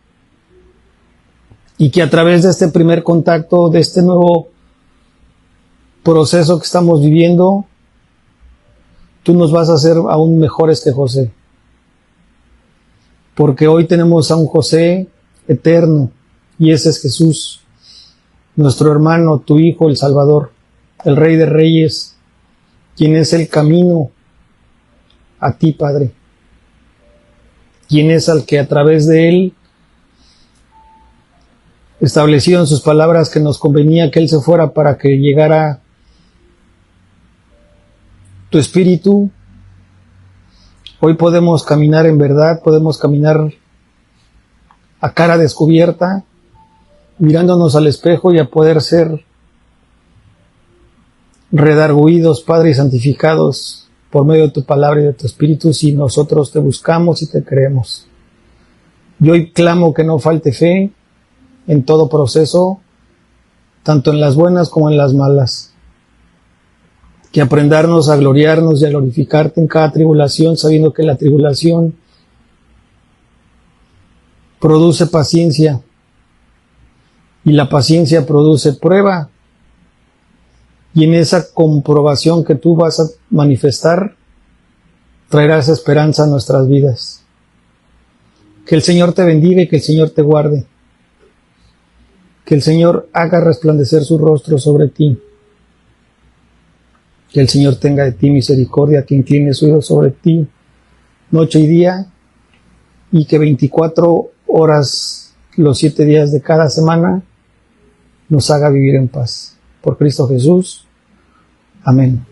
y que a través de este primer contacto, de este nuevo proceso que estamos viviendo, tú nos vas a hacer aún mejores que José. Porque hoy tenemos a un José eterno, y ese es Jesús, nuestro hermano, tu Hijo, el Salvador, el Rey de Reyes, quien es el camino a ti, Padre. Quien es al que a través de él, establecido en sus palabras que nos convenía que él se fuera para que llegara tu Espíritu, hoy podemos caminar en verdad, podemos caminar a cara descubierta, mirándonos al espejo y a poder ser redarguidos, Padre, y santificados por medio de tu palabra y de tu Espíritu, si nosotros te buscamos y te creemos. Yo hoy clamo que no falte fe en todo proceso, tanto en las buenas como en las malas. Que aprendarnos a gloriarnos y a glorificarte en cada tribulación, sabiendo que la tribulación produce paciencia y la paciencia produce prueba. Y en esa comprobación que tú vas a manifestar, traerás esperanza a nuestras vidas. Que el Señor te bendiga y que el Señor te guarde. Que el Señor haga resplandecer su rostro sobre ti. Que el Señor tenga de ti misericordia, que incline su oído sobre ti noche y día, y que 24 horas, los 7 días de cada semana, nos haga vivir en paz. Por Cristo Jesús. Amén.